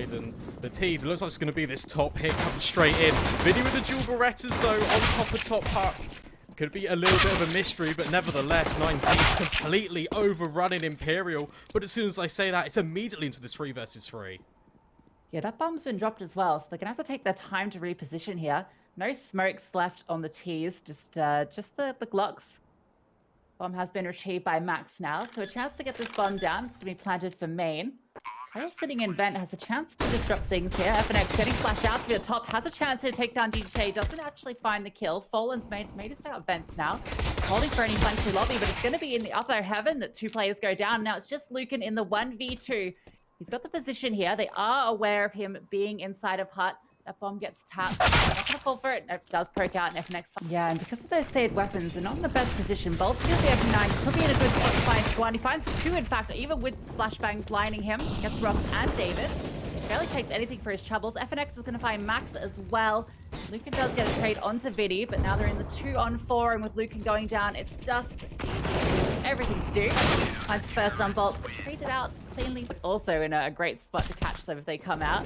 side, and the T's, it looks like it's going to be this top hit coming straight in. Vinny with the dual Berettas, though, on top of top hut. Could be a little bit of a mystery, but nevertheless, 19 completely overrunning Imperial. But as soon as I say that, it's immediately into this 3 versus 3. Yeah, that bomb's been dropped as well, so they're going to have to take their time to reposition here. No smokes left on the T's, just the Glocks. Bomb has been retrieved by Max now, so a chance to get this bomb down. It's going to be planted for main. Player sitting in vent has a chance to disrupt things here. FNX getting flashed out to the top, has a chance to take down DJ, doesn't actually find the kill. Fallen's made his way out vents now. Holding for any flank to lobby, but it's going to be in the upper heaven that 2 players go down. Now it's just Lucan in the 1v2. He's got the position here. They are aware of him being inside of hut. That bomb gets tapped. Not going to fall for it. No, it does poke out, and FNX. Yeah, and because of those saved weapons, they're not in the best position. Bolt's going to be over 9. Could be in a good spot to find 1. He finds 2, in fact, even with flashbang blinding him. Gets Ross and David. Barely takes anything for his troubles. FNX is going to find Max as well. Lucan does get a trade onto Viddy, but now they're in the 2-on-4, and with Lucan going down, it's just everything to do. Finds the first on Bolt, traded out cleanly. It's also in a great spot to catch them if they come out.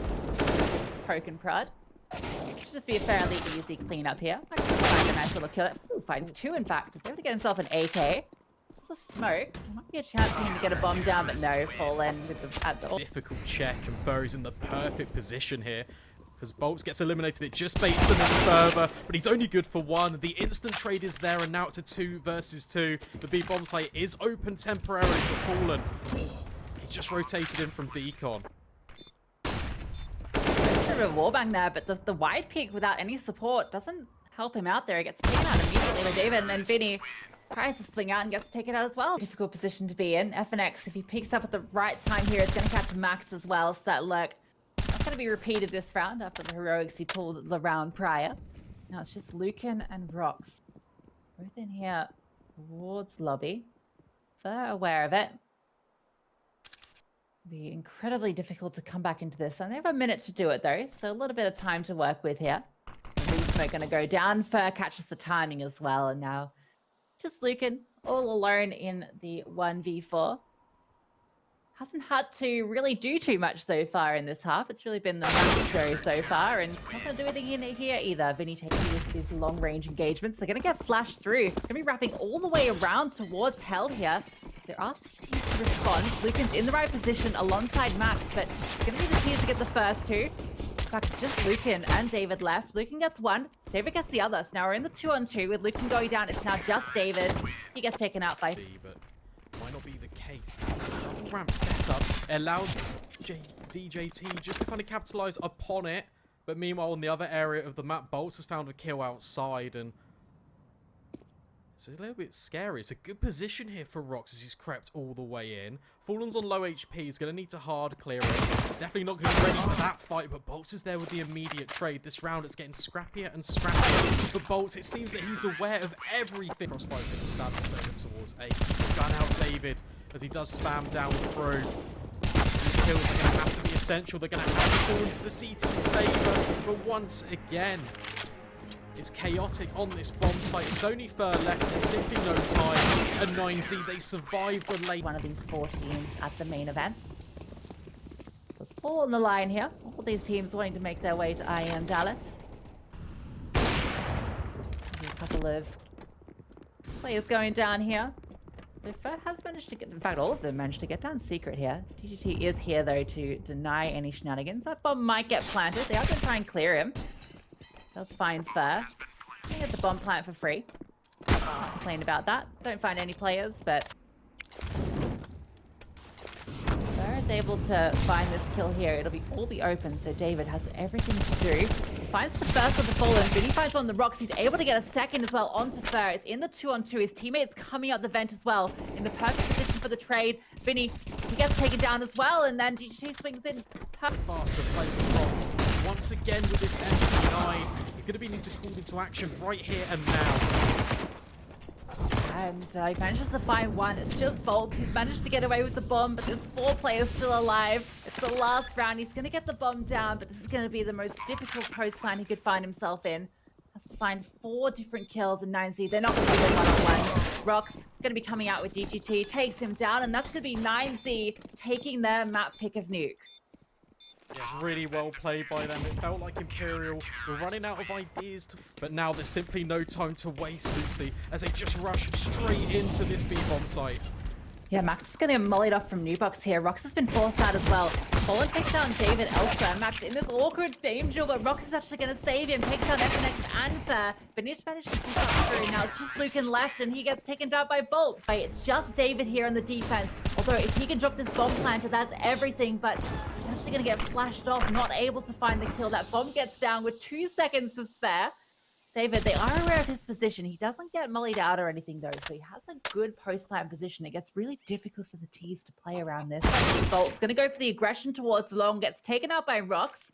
Poke and prod. Should just be a fairly easy cleanup here. I can find a nice little kill. Ooh, finds 2, in fact. He's able to get himself an AK. It's a smoke. There might be a chance for him to get a bomb down, but no. Fallen with the at the difficult check, and Furry's in the perfect position here. Because Bolts gets eliminated, it just baits them in further, but he's only good for 1. The instant trade is there, and now it's a 2 versus 2. The B bomb site is open temporarily for Fallen. He's just rotated in from Decon. A warbang there, but the wide peak without any support doesn't help him out there. He gets taken out immediately by David, and then Vinny tries to swing out and gets taken out as well. Difficult position to be in. FNX, if he peeks up at the right time here, it's going to catch Max as well. So that lurk not going to be repeated this round after the heroics he pulled the round prior. Now it's just Lucan and Rox. Both in here towards lobby. They're aware of it. Be incredibly difficult to come back into this, and they have a minute to do it though, so a little bit of time to work with here. Smoke going to go down. Fur catches the timing as well, and now just Lucan all alone in the 1v4. Hasn't had to really do too much so far in this half. It's really been the Max show so far, and not going to do anything in here either. Vinny taking these long-range engagements. They're going to get flashed through. Going to be wrapping all the way around towards Hell here. There are CTs to respond. Lucan's in the right position alongside Max, but it's going to be the T's to get the first 2. In fact, it's just Lucan and David left. Lucan gets 1. David gets the other. So now we're in the 2-on-2 with Lucan going down. It's now just David. He gets taken out by... But might not be the case. It's a double ramp setup. It allows DJT just to kind of capitalize upon it. But meanwhile, in the other area of the map, Bolts has found a kill outside, and it's a little bit scary. It's a good position here for Rox as he's crept all the way in. Fallen's on low HP. He's going to need to hard clear it. Definitely not going to be ready for that fight, but Bolts is there with the immediate trade. This round, it's getting scrappier and scrappier. But Bolts, it seems that he's aware of everything. Crossfire's going to stab over towards A. Gun out David as he does spam down through. These kills are going to have to be essential. They're going to have to fall into the CT's favor. But once again, it's chaotic on this bomb site. It's only Fur left. There's simply no time. And 9Z, they survive the late. One of these 4 teams at the main event. It's all on the line here. All these teams wanting to make their way to IEM Dallas. A couple of players going down here. Fur has managed to get, in fact, all of them managed to get down secret here. DGT is here, though, to deny any shenanigans. That bomb might get planted. They are going to try and clear him. Does find Fur. They get the bomb plant for free. Can't complain about that. Don't find any players, but Fur is able to find this kill here. It'll all be open, so David has everything to do. Finds the first of the Fallen. Vinny finds on the rocks. He's able to get a second as well onto Fur. It's in the 2-on-2. His teammates coming out the vent as well. In the perfect position for the trade. Vinny, he gets taken down as well, and then DGT swings in. Faster play for Rox. Once again with this MP9, he's going to be needing to call into action right here and now. And he manages to find 1. It's just Bolts. He's managed to get away with the bomb, but there's 4 players still alive. It's the last round. He's going to get the bomb down, but this is going to be the most difficult post plan he could find himself in. Has to find 4 different kills, and 9Z, they're not going to be the one-on-one. Rox going to be coming out with DGT, takes him down, and that's going to be 9Z taking their map pick of Nuke. Yeah, it's really well played by them. It felt like Imperial were running out of ideas, but now there's simply no time to waste, Lucy, as they just rush straight into this B-bomb site. Yeah, Max is going to get mollied off from Newbox here. Rox has been forced out as well. Fallen takes down David elsewhere. Max in this awkward danger, but Rox is actually going to save him. Takes down FNX and Fair. But Niche managed to push up through. Now it's just Lucan left, and he gets taken down by Bolts. It's just David here on the defense. Although if he can drop this bomb planter, that's everything. But he's actually going to get flashed off, not able to find the kill. That bomb gets down with 2 seconds to spare. David, they are aware of his position. He doesn't get mullied out or anything, though, so he has a good post-plant position. It gets really difficult for the T's to play around this. Bolt's going to go for the aggression towards long, gets taken out by Rox.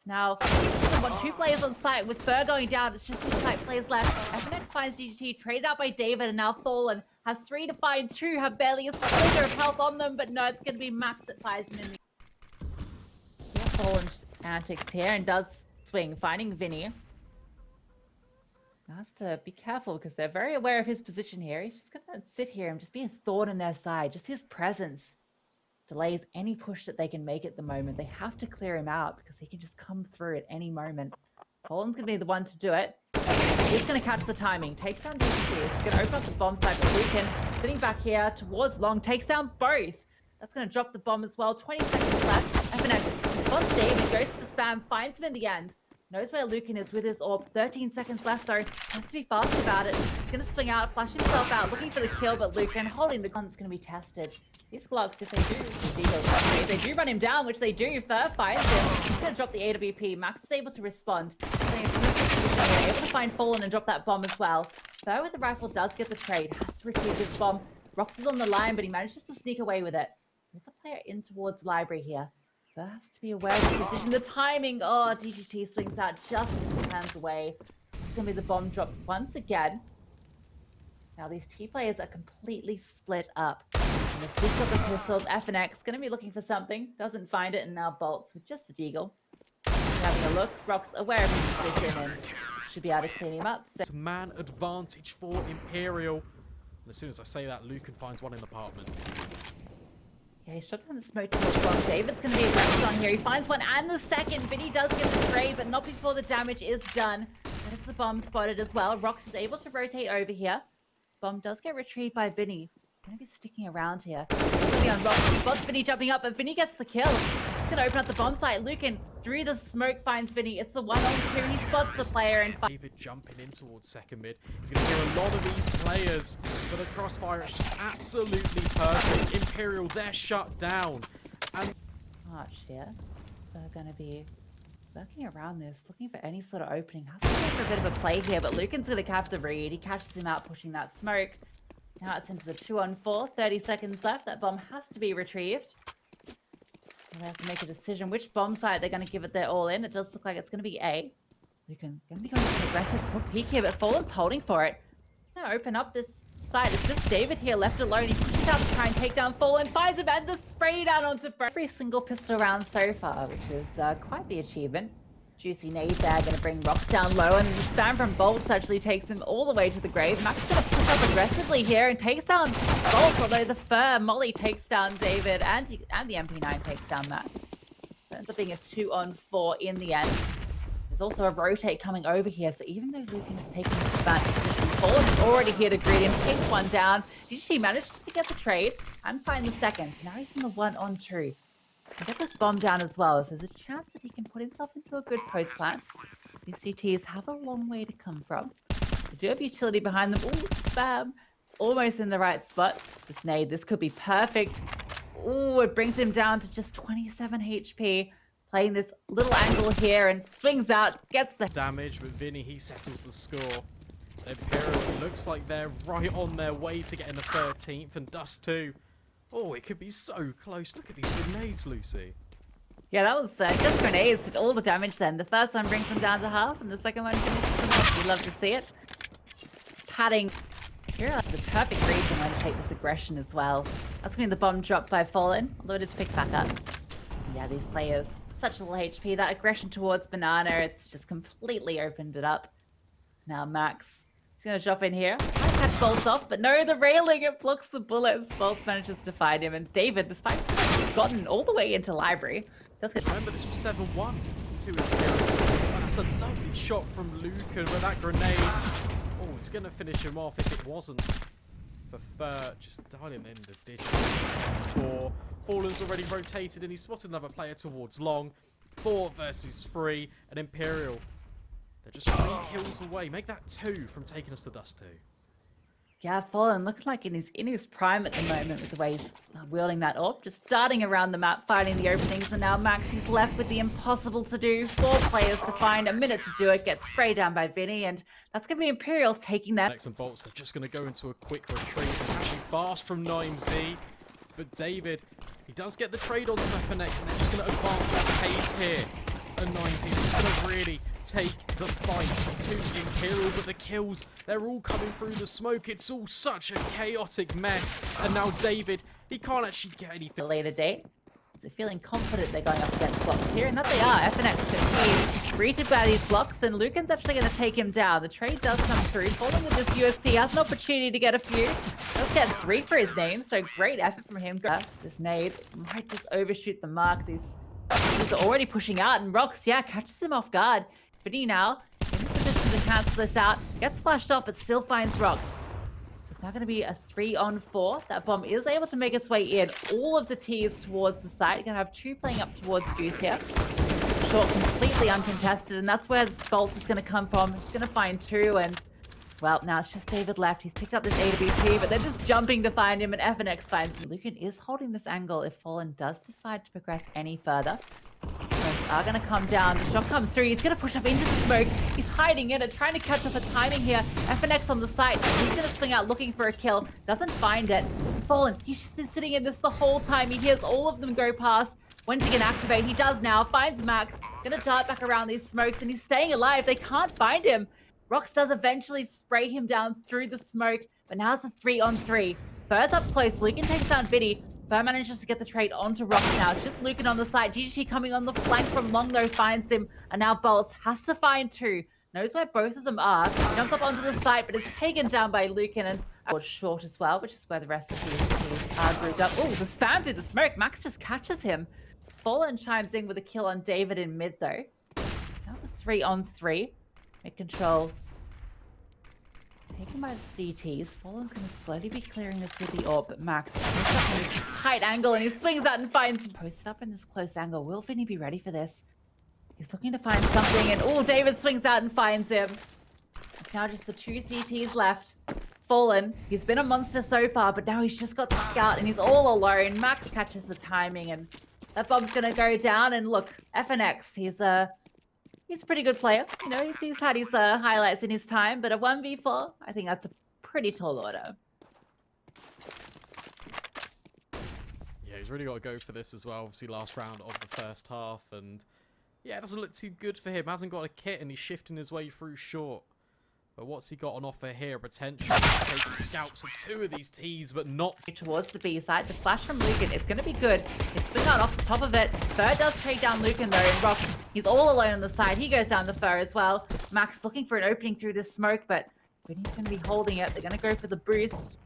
Now, got 2 players on site with Fur going down. It's just 2 site players left. FNX finds DGT, traded out by David, and now Fallen has 3 to find 2, have barely a splinter of health on them, but no, it's going to be Max that flies him in. Yeah, Fallen's antics here and does swing, finding Vinny. Has to be careful because they're very aware of his position here. He's just going to sit here and just be a thorn in their side. Just his presence delays any push that they can make at the moment. They have to clear him out because he can just come through at any moment. Fallen's going to be the one to do it. He's going to catch the timing. Takes down DCT. He's going to open up the bomb site, but Lucan sitting back here towards long. Takes down both. That's going to drop the bomb as well. 20 seconds left. FNX spots David, goes for the spam, finds him in the end. Knows where Lucan is with his orb. 13 seconds left, though. Has to be fast about it. He's going to swing out, flash himself out, looking for the kill, but Lucan holding the gun that's going to be tested. These Glocks, if they do run him down, which they do, Fur finds him. He's going to drop the AWP. Max is able to respond. Able to find Fallen and drop that bomb as well. Fur with the rifle does get the trade. Has to retrieve this bomb. Rox is on the line, but he manages to sneak away with it. There's a player in towards library here. Has to be aware of the position. The timing. Oh, DGT swings out just as he turns away. It's going to be the bomb drop once again. Now these T players are completely split up. And if he's got the pistols, FNX going to be looking for something. Doesn't find it, and now Bolts with just a deagle. Having a look. Rox aware of his position and should be able to clean him up. So man advantage for Imperial. And as soon as I say that, Lucan finds one in the apartment. Yeah, he's shot down the smoke towards long. David's going to be aggressive on here. He finds one and the second. Vinny does get the trade, but not before the damage is done. That is the bomb spotted as well. Rox is able to rotate over here. Bomb does get retrieved by Vinny. Going to be sticking around here. Going to be on Rox. He spots Vinny jumping up, but Vinny gets the kill. He's going to open up the bomb site. Lucan, through the smoke, finds Vinny. It's the 1-on-2. He spots the player and David jumping in towards second mid. He's going to hear a lot of these players, but the crossfire is just absolutely perfect. Imperial, they're shut down. And March here. They're going to be lurking around this, looking for any sort of opening. Has to go for a bit of a play here, but Lucan's going to cap the read. He catches him out, pushing that smoke. Now it's into the 2-on-4. 30 seconds left. That bomb has to be retrieved. They have to make a decision which bomb site they're going to give it their all in. It does look like it's going to be A. Lucan going to be going for an aggressive peek here, but Fallen's holding for it. Now open up this side. It's just David here left alone. He pushes out to try and take down Fallen, finds him, and the spray down onto every single pistol round so far, which is quite the achievement. Juicy nade there, going to bring Rox down low, and the spam from Bolts actually takes him all the way to the grave. Max going to push up aggressively here and takes down Bolts, although the Fur Molly takes down David, and the MP9 takes down Max. It ends up being a 2-on-4 in the end. There's also a rotate coming over here, so even though Lucan is taking this advantage position, Fallen's already here to greet him, takes one down. DGT manages to get the trade and find the second, so now he's in the 1-on-2. Get this bomb down as well, so there's a chance that he can put himself into a good post plant. These CTs have a long way to come from. They do have utility behind them. Ooh, spam. Almost in the right spot. This nade, this could be perfect. Ooh, it brings him down to just 27 HP. Playing this little angle here and swings out, gets the damage, but Vinny, he settles the score. Imperial, looks like they're right on their way to getting the 13th, and Dust too. Oh, it could be so close. Look at these grenades, Lucy. Yeah, that was just grenades. Did all the damage then. The first one brings them down to half, and the second one finishes them off. We'd love to see it. Padding. Here are the perfect reason when to take this aggression as well. That's going to be the bomb dropped by Fallen, although it is picked back up. Yeah, these players, such little HP. That aggression towards Banana, it's just completely opened it up. Now Max. He's going to drop in here. Might catch Bolts off, but no, the railing, it blocks the bullets. Bolts manages to find him, and David, despite gotten all the way into library. That's good. Remember, this was 7-1 to Imperial. And that's a lovely shot from Lucan with that grenade. Oh, it's going to finish him off if it wasn't for Fur just dialing in the dish. Four. Fallen's already rotated and he spotted another player towards long. 4 versus 3. And Imperial, they're just 3 kills away. Make that 2 from taking us to Dust 2. Yeah, Fallen looks like in his prime at the moment with the way he's wielding that orb, just darting around the map, finding the openings, and now Max is left with the impossible to do. 4 players to find, a minute to do it, gets sprayed down by Vinny, and that's going to be Imperial taking that. Next and bolts, they're just going to go into a quick retreat. It's actually fast from 9Z, but David, he does get the trade onto FNX, and they're just going to advance at pace here. A 90, they're just going to really take the fight to Imperial, but the kills, they're all coming through the smoke. It's all such a chaotic mess. And now David, he can't actually get anything. A later date. So feeling confident they're going up against blocks here, and that they are. FNX 15 greeted by these blocks, and Lucan's actually going to take him down. The trade does come through. Falling with this USP has an opportunity to get a few. Does get 3 for his name, so great effort from him. This nade might just overshoot the mark. These are already pushing out, and Rox, yeah, catches him off guard. Vinny now in position to cancel this out. Gets flashed off, but still finds Rox. So it's now going to be a 3-on-4. That bomb is able to make its way in. All of the T's towards the site. You're going to have 2 playing up towards Goose here. Short completely uncontested, and that's where Bolts is going to come from. He's going to find 2, and well, now it's just David left. He's picked up this AWP, but they're just jumping to find him, and FNX finds him. Lucan is holding this angle if Fallen does decide to progress any further. Smokes are going to come down. The shot comes through. He's going to push up into the smoke. He's hiding in it, trying to catch up a timing here. FNX on the site. He's going to swing out looking for a kill. Doesn't find it. Fallen, he's just been sitting in this the whole time. He hears all of them go past. When's he going to activate? He does now. Finds Max. Going to dart back around these smokes, and he's staying alive. They can't find him. Rox does eventually spray him down through the smoke, but now it's a 3-on-3. Fur's up close. Lucan takes down Vinny. Fur manages to get the trade onto Rox now. It's just Lucan on the side. GGT coming on the flank from long though finds him. And now Bolts has to find 2. Knows where both of them are. Jumps up onto the site, but is taken down by Lucan and short as well, which is where the rest of these teams are grouped up. Oh, the spam through the smoke. Max just catches him. Fallen chimes in with a kill on David in mid though. It's now the 3-on-3. Mid control. Taken by the CTs. Fallen's going to slowly be clearing this with the orb, but Max is up in this tight angle and he swings out and finds him. Posted up in this close angle. Will Vinny be ready for this? He's looking to find something, and oh, David swings out and finds him. It's now just the 2 CTs left. Fallen, he's been a monster so far, but now he's just got the scout and he's all alone. Max catches the timing, and that bomb's going to go down. And look, FNX, he's a pretty good player. You know, he's had his highlights in his time, but a 1v4, I think that's a pretty tall order. Yeah, he's really got to go for this as well. Obviously, last round of the first half, and yeah, it doesn't look too good for him. Hasn't got a kit, and he's shifting his way through short. But what's he got on offer here? Potential taking scouts of 2 of these T's, but not towards the B side. The flash from Lucan, it's going to be good. He swing out off the top of it. Fur does take down Lucan though, and Rox, he's all alone on the side. He goes down the Fur as well. Max looking for an opening through this smoke, but Vinny's going to be holding it. They're going to go for the boost.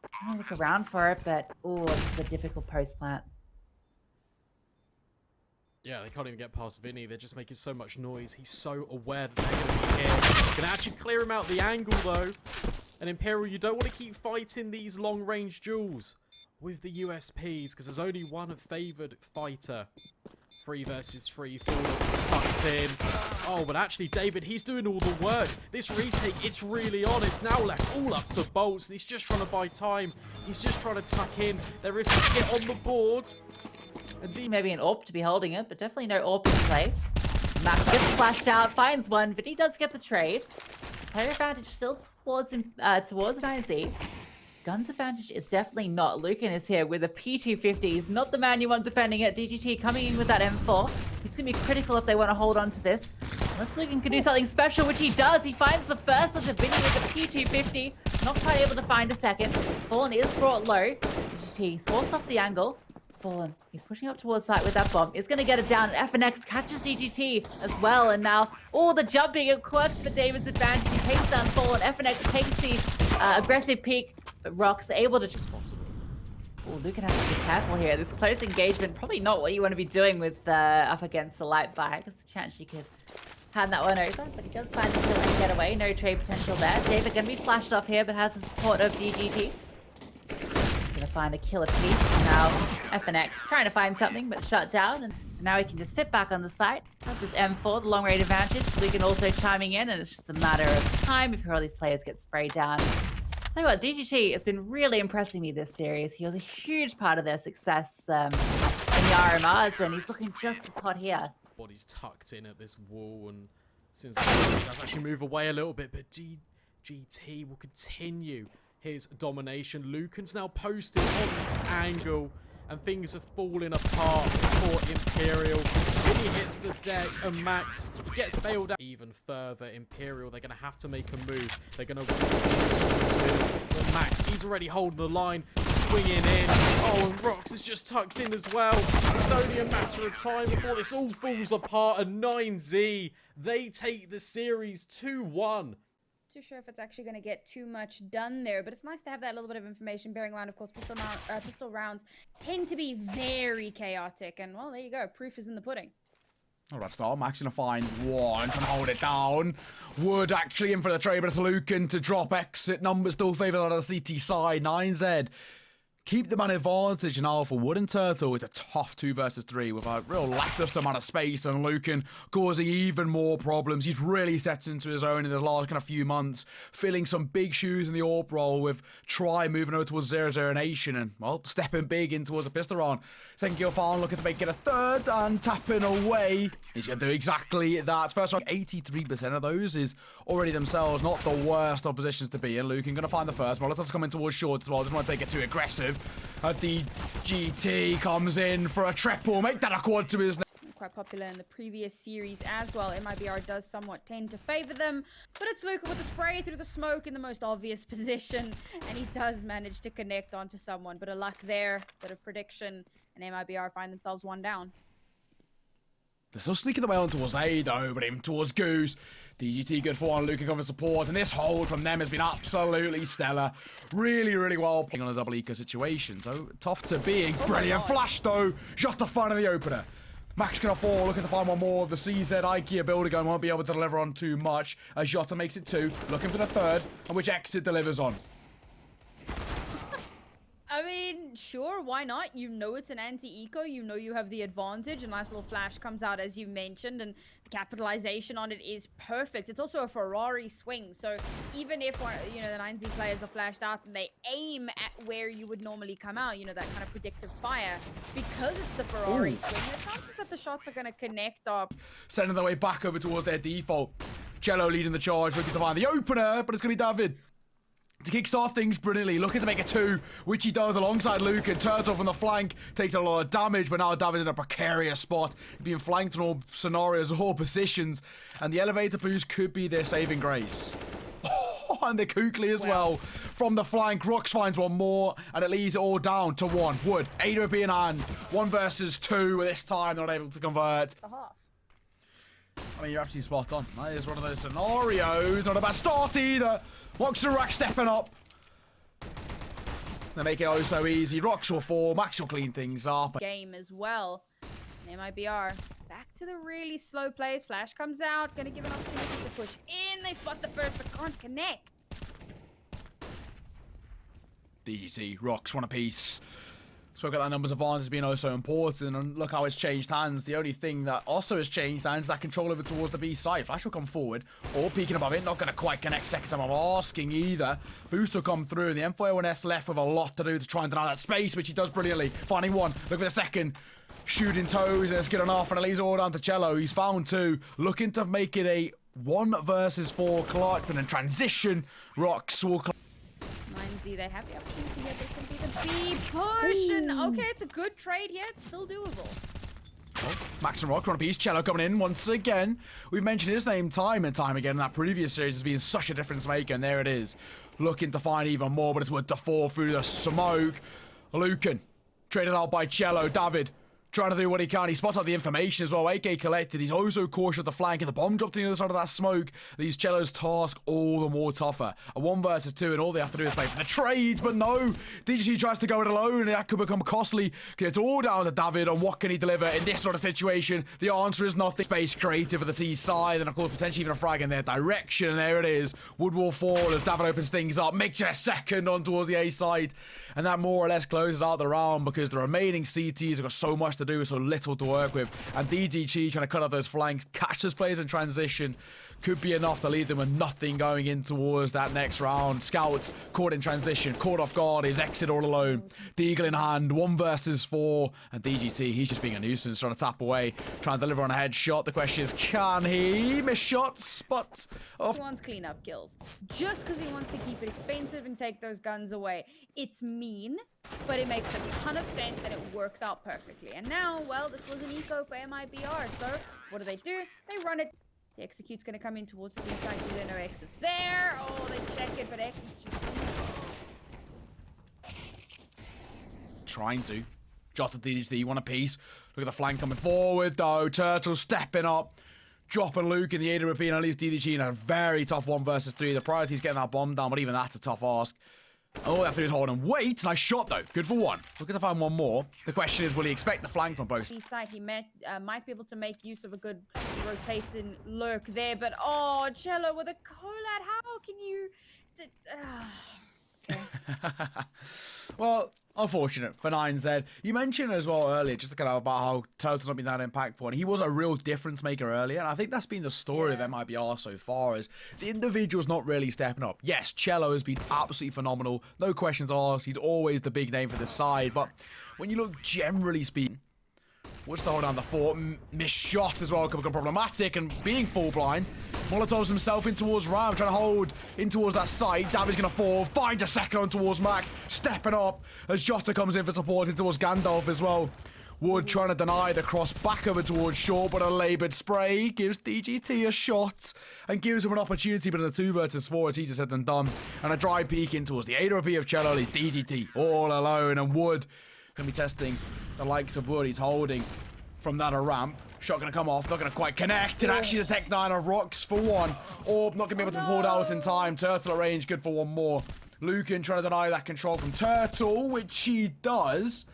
I'm going to look around for it, but oh, it's a difficult post plant. Yeah, they can't even get past Vinny. They're just making so much noise. He's so aware that they're going to be here. Can actually clear him out the angle, though. And Imperial, you don't want to keep fighting these long-range duels with the USPs, because there's only one favoured fighter. 3 versus 3. Fallen's tucked in. Oh, but actually, David, he's doing all the work. This retake, it's really on. It's now left all up to Bolts. He's just trying to buy time. He's just trying to tuck in. There is a hit on the board. Maybe an AWP to be holding it, but definitely no AWP in play. Max gets flashed out, finds one, but he does get the trade. Player advantage still towards 9Z. Guns advantage is definitely not. Lucan is here with a P250. He's not the man you want defending it. DGT coming in with that M4. He's going to be critical if they want to hold on to this. Unless Lucan can do something special, which he does. He finds the first of the Vinny with a P250. Not quite able to find a second. Fallen is brought low. DGT forced off the angle. Fallen, he's pushing up towards site with that bomb. He's going to get it down, and FNX catches DGT as well. And now all the jumping, it quirks for David's advantage. He takes down Fallen. FNX takes the aggressive peek, but Rox able to just possible. Oh, Lucan has to be careful here. This close engagement, probably not what you want to be doing with up against the light bike. There's a chance you could hand that one over, but he does find the kill and get away. No trade potential there. David going to be flashed off here, but has the support of DGT. Going to find a kill apiece. Now FNX trying to find something, but shut down. And now he can just sit back on the site. Has his M4, the long range advantage. Lucan also chiming in, and it's just a matter of time before all these players get sprayed down. Tell you what, DGT has been really impressing me this series. He was a huge part of their success in the RMRs, and he's looking just as hot here. Body's tucked in at this wall, and since he does actually move away a little bit, but GT will continue his domination. Lucan's now posted on this angle, and things are falling apart for Imperial. When he hits the deck and Max gets bailed out even further, Imperial, they're going to have to make a move. They're going to but Max, he's already holding the line, swinging in. Oh, and Rox is just tucked in as well. It's only a matter of time before this all falls apart, and 9Z, they take the series 2-1. Too sure if it's actually going to get too much done there, but it's nice to have that little bit of information, bearing in mind, of course, pistol rounds tend to be very chaotic, and well, there you go, proof is in the pudding. Alright, start. Max gonna find one, trying to hold it down. Wood actually in for the trade, but it's Lucan to drop exit. Numbers still favoured on the CT side. 9Z keep the man advantage now for Wood and Turtle. It's a tough 2 versus 3 with a real lackluster amount of space, and Lucan causing even more problems. He's really stepped into his own in the last kind of few months, filling some big shoes in the AWP role with Try moving over towards 0-0 Nation and, well, stepping big in towards a pistol round. Second kill found, looking to make it a third and tapping away. He's going to do exactly that. First round, 83% of those is already themselves not the worst of positions to be in. Lucan going to find the first. Molotov's coming towards short as well. Doesn't want to take it too aggressive. The GT comes in for a triple. Make that a quad to his name. Quite popular in the previous series as well. MIBR does somewhat tend to favor them, but it's Luca with the spray through the smoke in the most obvious position, and he does manage to connect onto someone. Bit of luck there, bit of prediction, and MIBR find themselves one down. They're still sneaking the way on towards A though, but him towards Goose. DGT good for one, Luca coming support, and this hold from them has been absolutely stellar. Really, really well playing on a double eco situation, so tough to being. Brilliant flash though, just the fun of the opener. Max gonna fall, looking to find one more of the CZ IKEA builder gun, won't be able to deliver on too much as Jota makes it 2, looking for the third, and which exit delivers on. I mean, sure, why not? You know it's an anti-eco, you know you have the advantage. A nice little flash comes out, as you mentioned, and the capitalization on it is perfect. It's also a Ferrari swing, so even if, you know, the 9Z players are flashed out and they aim at where you would normally come out, you know, that kind of predictive fire, because it's the Ferrari swing, the chances that the shots are going to connect are... Sending their way back over towards their default. Cello leading the charge, looking to find the opener, but it's going to be David to kickstart things brilliantly, looking to make a 2, which he does alongside Luke, and Turtle from the flank takes a lot of damage, but now David's in a precarious spot, being flanked in all scenarios, all positions, and the elevator boost could be their saving grace. And the Kukli as well from the flank. Rox finds one more, and it leaves it all down to 1. Wood, AWP in hand, 1 versus 2, this time not able to convert. I mean, you're absolutely spot on. That is one of those scenarios. Not a bad start either. Rox and Rack stepping up. They make it oh so easy. Rox will fall. Max will clean things up. Game as well. And MIBR back to the really slow plays. Flash comes out. Gonna give an opportunity to push in. They spot the first, but can't connect. DGT, Rox, one apiece. Spoke about that numbers advantage being oh so important, and look how it's changed hands. The only thing that also has changed hands is that control over towards the B side. Flash will come forward, or peeking above it, not going to quite connect second time I'm asking either. Boost will come through, and the M4A1S left with a lot to do to try and deny that space, which he does brilliantly. Finding one, look for the second. Shooting toes, and it's good enough, and it leaves it all down to Cello. He's found 2, looking to make it a 1 versus 4 Clark, but in transition, Rox will... 9Z, they have the opportunity here. They can be the B push, and okay, it's a good trade here. It's still doable. Oh, Max and Rock on a piece. Cello coming in once again. We've mentioned his name time and time again in that previous series as being such a difference maker, and there it is. Looking to find even more, but it's Wood to fall through the smoke. Lucan, traded out by Cello. David trying to do what he can. He spots out the information as well. AK collected. He's also cautious of the flank, and the bomb dropped to the other side of that smoke leaves Cello's task all the more tougher. A 1 versus 2, and all they have to do is play for the trade, but no. DGC tries to go it alone, and that could become costly. It's all down to David on what can he deliver in this sort of situation. The answer is nothing. Space creative for the T side, and of course potentially even a frag in their direction. And there it is. Wood will fall as David opens things up, makes it a second on towards the A side, and that more or less closes out the round because the remaining CTs have got so much to do, so little to work with, and DGG trying to cut out those flanks, catch those players in transition could be enough to leave them with nothing going in towards that next round. Scout caught in transition, caught off guard, his exit all alone. Deagle in hand, 1 versus 4, and DGT, he's just being a nuisance, trying to tap away, trying to deliver on a headshot. The question is, can he miss shots? But He wants cleanup kills. Just because he wants to keep it expensive and take those guns away. It's mean, but it makes a ton of sense and it works out perfectly. And now, well, this was an eco for MIBR, so what do? They run it. The execute's going to come in towards the B side. Do they know exit's there? Oh, they check it, but exit's just... trying to. Jota DGT, want a piece. Look at the flank coming forward, though. Turtle stepping up. Dropping Luke in the AWP, and at least DDG in a very tough 1 versus 3. The priority is getting that bomb down, but even that's a tough ask. All they have to do is hold and wait. Nice shot, though. Good for 1. Looking to find 1 more. The question is, will he expect the flank from both? B side, he might be able to make use of a good rotating lurk there, but oh, Cello with a collab, how can you... Okay. Well, unfortunate for 9Z. You mentioned as well earlier, just kind of about how Turtle's not been that impactful, and he was a real difference maker earlier, and I think that's been the story of MIBR so far, is the individual's not really stepping up. Yes, Cello has been absolutely phenomenal, no questions asked, he's always the big name for this side, but when you look generally speaking, what's the hold down the fort? Missed shot as well can become problematic, and being full blind, Molotov's himself in towards Ram, trying to hold in towards that side. David's going to fall, find a second on towards Max, stepping up as Jota comes in for support in towards Gandalf as well. Wood trying to deny the cross back over towards Short, but a laboured spray gives DGT a shot and gives him an opportunity, but in a 2 versus 4, it's easier said than done. And a dry peek in towards the AWP of Cello leaves DGT all alone, and Wood going to be testing the likes of Wood. He's holding from that a ramp. Shot going to come off, not going to quite connect, and actually the Tech 9 of Rocks for 1. Orb not going to be able to be pulled out in time. Turtle at range, good for 1 more. Lucan trying to deny that control from Turtle, which he does,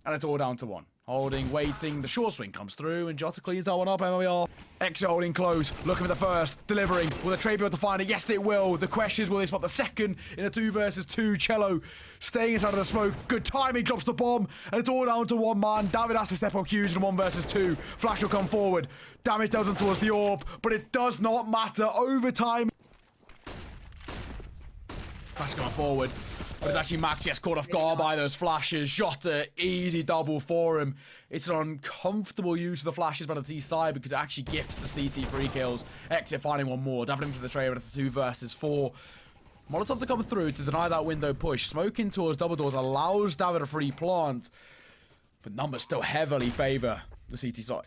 and it's all down to 1. Holding, waiting, the short swing comes through, and Jota cleans that one up. MIBR. Exit holding close, looking for the first, delivering. Will the trade be able to find it? Yes, it will. The question is, will they spot the second in a 2 versus 2? Cello staying inside of the smoke. Good timing, drops the bomb, and it's all down to 1 man. David has to step up huge in 1 versus 2. Flash will come forward. Damage dealt towards the orb, but it does not matter. Overtime. Flash coming forward. But it's actually Max gets caught off guard by those flashes. Jota, easy double for him. It's an uncomfortable use of the flashes by the T side because it actually gifts the CT free kills. Exit finding 1 more. David into the trade with a 2 versus 4. Molotov to come through to deny that window push. Smoking towards double doors allows David a free plant. But numbers still heavily favour the CT side.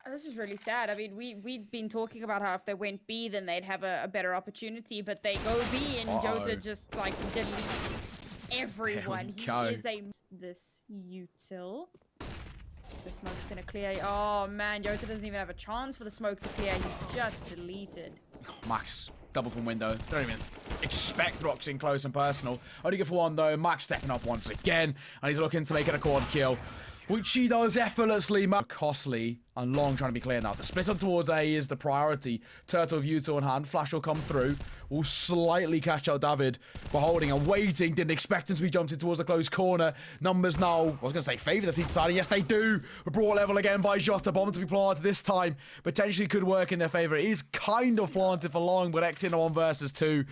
This is really sad. I mean, we've been talking about how if they went B, then they'd have a better opportunity, but they go B and Jota just, like, deletes everyone. He is a... This util. The smoke's gonna clear. Oh, man, Jota doesn't even have a chance for the smoke to clear. He's just deleted. Max, double from window. Don't even expect Rocks in close and personal. Only good for 1, though. Max stepping up once again, and he's looking to make it a quad kill, which he does effortlessly. Costly and long trying to be clear now. The split on towards A is the priority. Turtle with Util in hand. Flash will come through. Will slightly catch out David. But holding and waiting. Didn't expect him to be jumped in towards the close corner. Numbers now, I was going to say favour the seat side. Yes, they do. But brought level again by Jota. Bomb to be planted this time. Potentially could work in their favour. It is kind of planted for long, but X in a 1 versus 2.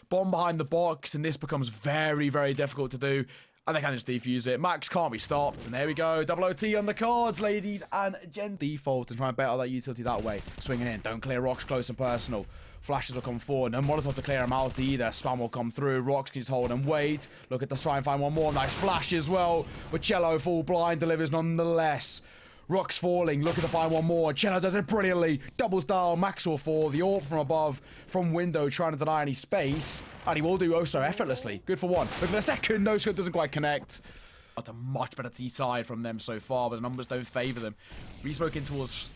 Bomb behind the box, and this becomes very, very difficult to do. And they can just defuse it. Max can't be stopped. And there we go. Double OT on the cards, ladies and gents. Default and try and bet out that utility that way. Swinging in. Don't clear Rocks close and personal. Flashes will come forward. No Molotov to clear him out either. Spam will come through. Rocks can just hold and wait. Look at the try and find 1 more. Nice flash as well. But Cello full blind delivers nonetheless. Rocks falling, looking to find 1 more. Cello does it brilliantly. Doubles down, Max will fall. The AWP from above, from window, trying to deny any space. And he will do oh so effortlessly. Good for 1. Look for the second, no scope doesn't quite connect. That's a much better T-side from them so far, but the numbers don't favour them. Resmoking towards...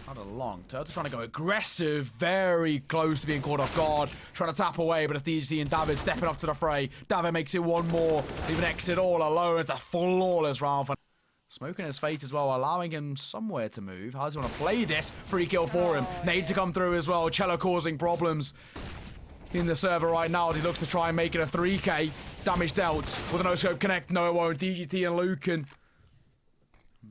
Not a long. Turtle's trying to go aggressive, very close to being caught off guard, trying to tap away, but it's DGT and David stepping up to the fray. David makes it one more, even exit all alone. It's a flawless round for Smoke in his face as well, allowing him somewhere to move. How does he want to play this? Free kill for him. Nade to come through as well. Cello causing problems in the server right now as he looks to try and make it a 3K. Damage dealt with a no-scope connect. No, it won't. DGT and Lucan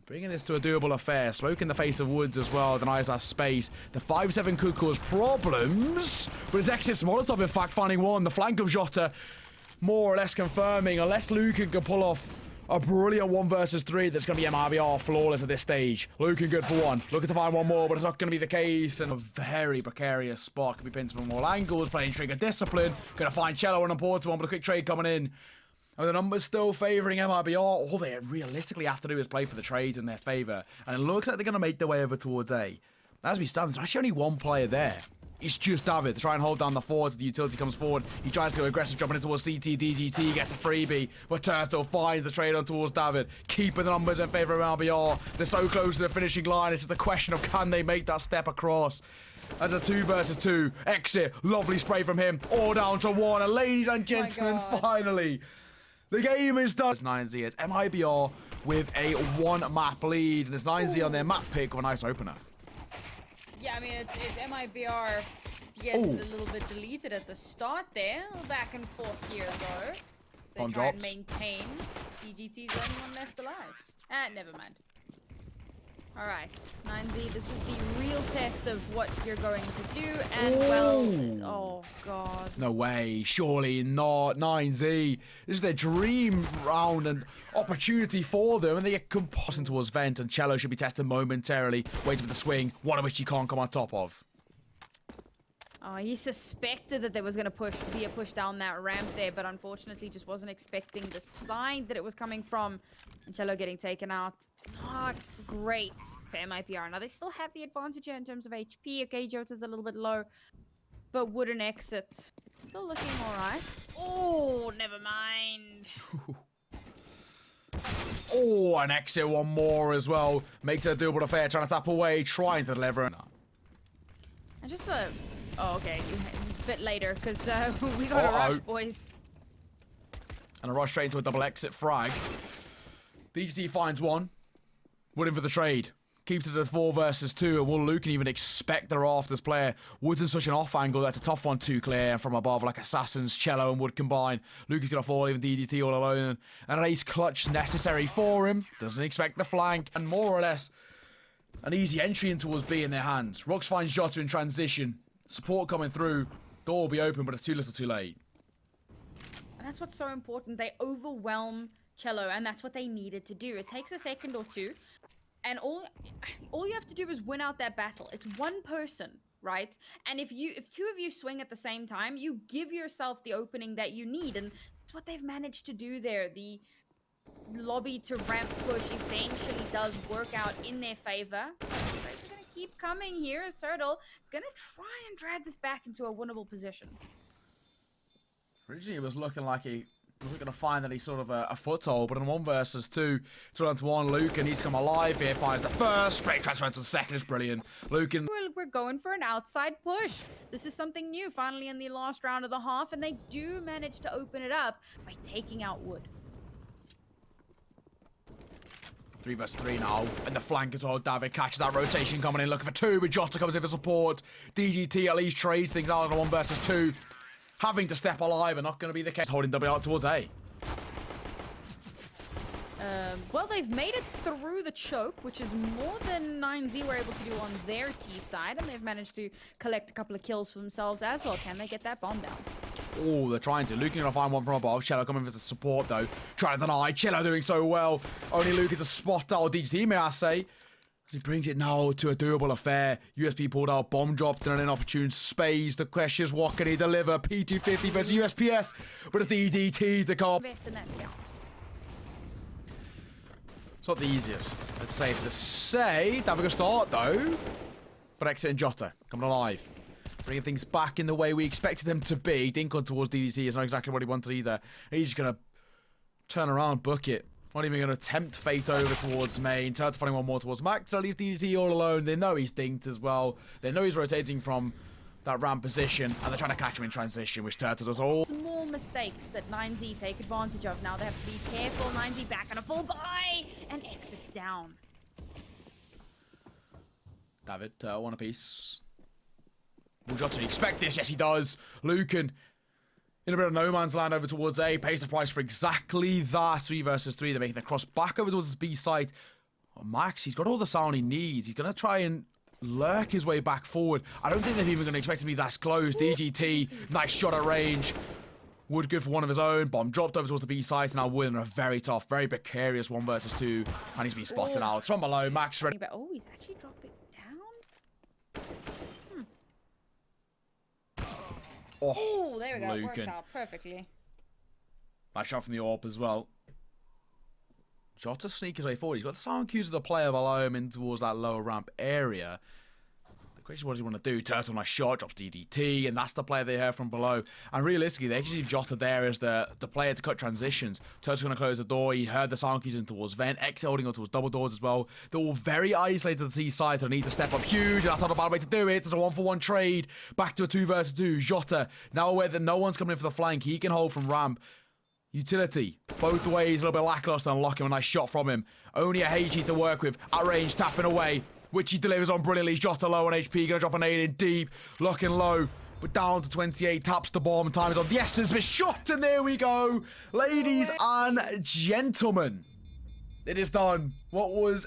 bringing this to a doable affair. Smoke in the face of Woods as well, denies that space. The 5-7 could cause problems, but his exit's Molotov, in fact, finding one. The flank of Jota more or less confirming, unless Lucan can pull off a brilliant 1 versus 3, that's going to be MIBR flawless at this stage. Lucan good for one. Looking to find one more, but it's not going to be the case. And a very precarious spot. Can be pinned from all angles. Playing Trigger Discipline. Going to find Cello an important one, but a quick trade coming in. And the numbers still favouring MIBR. All they realistically have to do is play for the trades in their favour. And it looks like they're going to make their way over towards A. As we stand, there's actually only one player there. It's just David to try and hold down the forwards. The utility comes forward. He tries to go aggressive, jumping in towards CT. DGT gets a freebie, but Turtle finds the trade on towards David, keeping the numbers in favour of MIBR. They're so close to the finishing line. It's just a question of can they make that step across. As a 2 versus 2 exit. Lovely spray from him. All down to 1. And ladies and gentlemen, finally, the game is done. It's 9Z. It's MIBR with a 1-map lead. And it's 9Z on their map pick with a nice opener. Yeah, I mean, it's MIBR getting a little bit deleted at the start there. A little back and forth here, though. They One try and drops. maintain. DGT's the only one left alive. Never mind. All right, 9Z, this is the real test of what you're going to do. And, well, oh, God. No way. Surely not. 9Z. This is their dream round and opportunity for them. And they get composing towards Vent. And Cello should be tested momentarily. Waiting for the swing. One of which he can't come on top of. Oh, he suspected that there was going to be a push down that ramp there, but unfortunately just wasn't expecting the side that it was coming from. And Cello getting taken out. Not great for MIBR. Now, they still have the advantage here in terms of HP. Okay, Jota's a little bit low, but wouldn't exit. Still looking all right. Oh, never mind. Oh, an exit one more as well. Makes it a doable affair. Trying to tap away. Trying to deliver. I just thought... Oh, okay. A bit later, because we got a rush, boys. And a rush straight into a double exit frag. DGT finds one. Wooden for the trade. Keeps it at 4 versus 2. And will Lucan even expect the Rafters player? Wood's in such an off angle. That's a tough one to clear from above, like Assassins, Cello, and Wood combine. Lucan's going to fall, even DGT all alone. And an ace clutch necessary for him. Doesn't expect the flank. And more or less, an easy entry in towards B in their hands. Rox finds Jota in transition. Support coming through. Door will be open, but it's too little too late. And that's what's so important. They overwhelm Cello, and that's what they needed to do. It takes a second or two, and all you have to do is win out that battle. It's one person, right? And if 2 of you swing at the same time, you give yourself the opening that you need, and that's what they've managed to do there. The lobby to ramp push eventually does work out in their favor. Keep coming here as Turtle gonna try and drag this back into a winnable position. Originally it was looking like he wasn't going to find any sort of a foothold, but in 1 versus 2, 2-on-1, Lucan, he's come alive here, finds the first, straight transfer into the second is brilliant. Lucan. We're going for an outside push. This is something new, finally in the last round of the half, and they do manage to open it up by taking out Wood. 3 versus 3 now, and the flank as well. David catches that rotation coming in, looking for 2, but Jota comes in for support. DGT at least trades things out on a 1 versus 2. Having to step alive and not going to be the case. Holding W out towards A. Well, they've made it through the choke, which is more than 9Z were able to do on their T side, and they've managed to collect a couple of kills for themselves as well. Can they get that bomb down? Oh, they're trying to. Lucan gonna find one from above. Cello coming for the support though. Trying to deny. Cello doing so well. Only Lucan to spot out DGT, may I say. As he brings it now to a doable affair. USP pulled out, bomb dropped in an inopportune space. The question is, what can he deliver? P250 versus USPS with a DDT to come. Invest in that scout. It's not the easiest, it's safe to say. Having a start though. But exiting Jota, coming alive. Bringing things back in the way we expected them to be. Dink on towards DDT is not exactly what he wanted either. He's just going to turn around, book it. Not even going to attempt fate over towards main. Turtle finding one more towards Max. They'll leave DDT all alone. They know he's dinked as well. They know he's rotating from that ramp position, and they're trying to catch him in transition, which Turtle does all. Small mistakes that 9Z take advantage of. Now they have to be careful. 9Z back on a full buy and exits down. David, one apiece. Will Jota expect this? Yes, he does. Lucan in a bit of no man's land over towards A. Pays the price for exactly that. 3 versus 3. They're making the cross back over towards his B site. Oh, Max, he's got all the sound he needs. He's going to try and lurk his way back forward. I don't think they're even going to expect him to be that close. DGT, nice shot at range. Wood good for one of his own. Bomb dropped over towards the B site. And now Wood in a very tough, very precarious 1 versus 2. And he's been spotted out. It's from below. Max ready. But, oh, he's actually dropping down. Oh, there we go. It works Lucan. out perfectly. Nice shot from the AWP as well. Jota sneak his way forward. He's got the sound cues of the player below him in towards that lower ramp area. The question is, what does he want to do? Turtle, nice shot, drops DDT, and that's the player they heard from below. And realistically, they actually see Jota there as the player to cut transitions. Turtle's going to close the door. He heard the sound cues in towards vent. X holding on towards double doors as well. They're all very isolated to the T side. They need to step up huge, and that's not a bad way to do it. It's a 1-for-1 trade. Back to a 2 versus 2. Jota, now aware that no one's coming in for the flank. He can hold from ramp. Utility, both ways, a little bit lackluster, and lock him a nice shot from him. Only a HE to work with, at range, tapping away, which he delivers on brilliantly. Jota low on HP, gonna drop a nade in deep, looking low, but down to 28, taps the bomb, time is on. Yes, there's been shot, and there we go. Ladies and gentlemen, it is done. What was